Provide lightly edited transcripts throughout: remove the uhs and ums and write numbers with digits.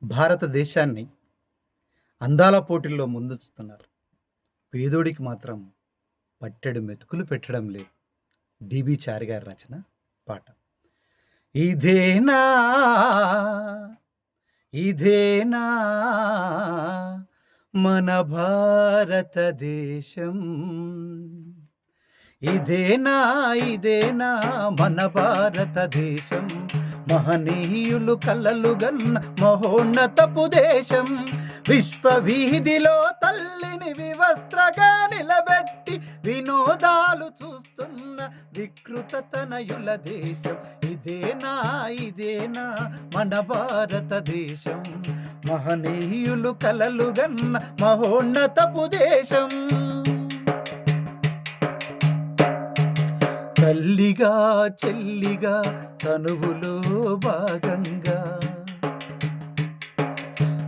భారతదేశాన్ని అందాల పోటీల్లో ముందుంచుతున్నారు. పేదోడికి మాత్రం పట్టెడు మెతుకులు పెట్టడం లేదు. డిబి చారి గారి రచన పాట. ఇదేనా ఇదేనా మన భారతదేశం, ఇదేనా మన భారతదేశం, మహనీయులు కలలు గన్న మహోన్నతపు దేశం. విశ్వవీధిలో తల్లిని వివస్త్రగా నిలబెట్టి వినోదాలు చూస్తున్న వికృత తనయుల దేశం. ఇదేనా మన భారతదేశం, మహనీయులు కలలు గన్న మహోన్నతపు దేశం. తల్లిగా చెల్లిగా తనువులో భాగంగా,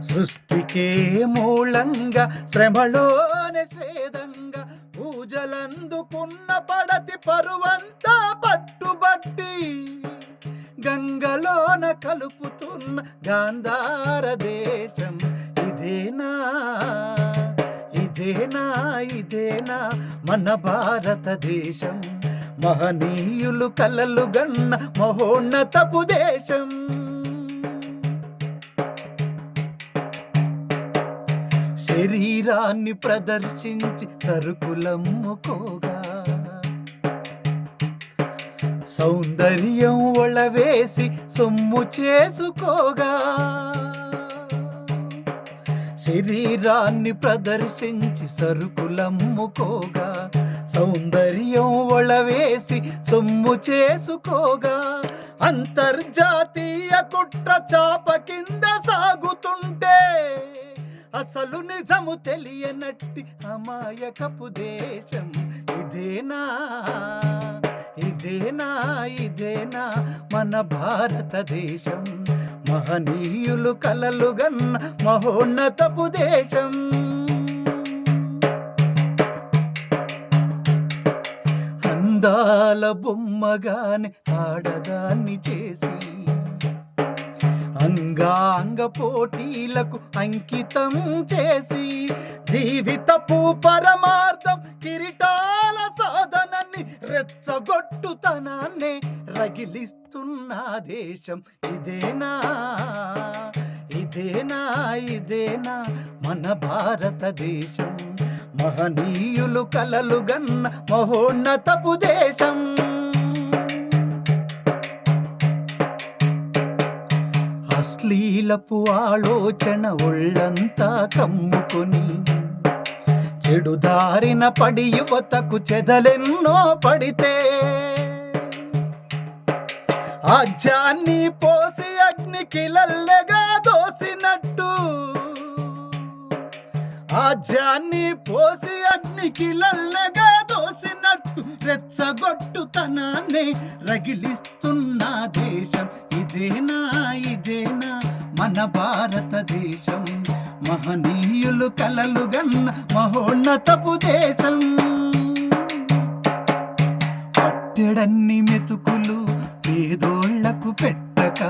సృష్టికే మూలంగా శ్రమలోనే స్వేదంగా, పూజలందుకున్న పడతి పరువంతా పట్టుబట్టి గంగలోన కలుపుతున్న గాంధార దేశం. ఇదేనా మన భారతదేశం, మహనీయులు కలలు గన్న మహోన్నతపు దేశం. శరీరాన్ని ప్రదర్శించి సరుకులమ్ముకోగా, సౌందర్యం ఒళవేసి సొమ్ము చేసుకోగా, శరీరాన్ని ప్రదర్శించి సరుకులమ్ముకోగా, సౌందర్యం ఒళవేసి సొమ్ము చేసుకోగా, అంతర్జాతీయ కుట్ర చాప కింద సాగుతుంటే అసలు నిజము తెలియనట్టి అమాయకపు దేశం. ఇదేనా మన భారతదేశం, మహనీయులు కలలు గన్న మహోన్నతపు దేశం. అందాల బొమ్మగానే ఆడదాన్ని చేసి అంగాంగ పోటీలకు అంకితం చేసి, జీవితపు పరమార్థం కిరీటాల సాధనని రెచ్చగొట్టుతనాన్నే రగిలిస్తున్న దేశం. ఇదేనా మన భారతదేశం, మహనీయులు కలలు గన్న మహోన్నతపు దేశం. అశ్లీలపు ఆలోచన ఒళ్ళంతా కమ్ముకొని చెడుదారిన పడి యువతకు చెదలెన్నో పడితే, ఆజ్యాన్ని పోసి అగ్నికి లల్లెగా దోసినట్టు, ఆజ్యాన్ని పోసి అగ్నికి లల్లెగా దోసినట్టు రెచ్చగొట్టుతనాన్నే రగిలిస్తున్న దేశం. ఇదేనా మన భారతదేశం, మహనీయులు కలలు గన్న మహోన్నతపు దేశం. పట్టెడన్ని మెతుకులు పేదోళ్లకు పెట్టక,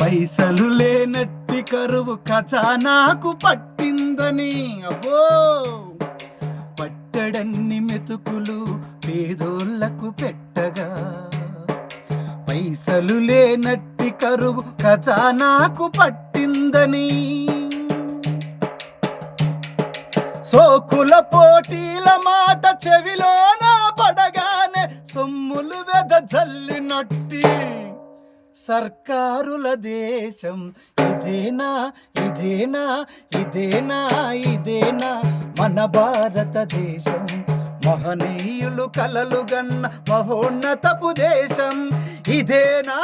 పైసలు లేనట్టి కరువు ఖజానాకు పట్టిందని, అబ్బో పట్టెడన్ని మెతుకులు పేదోళ్లకు పెట్టగా, పైసలు లేనట్టి కరువు ఖజానాకు పట్టిందని, సోకుల పోటీల మాట చెవిలోన పడగానే సొమ్ములు వెదజల్లినట్టి సర్కారుల దేశం. ఇదేనా మన భారతదేశం, మహనీయులు కలలు గన్న మహోన్నతపు దేశం. ఇదేనా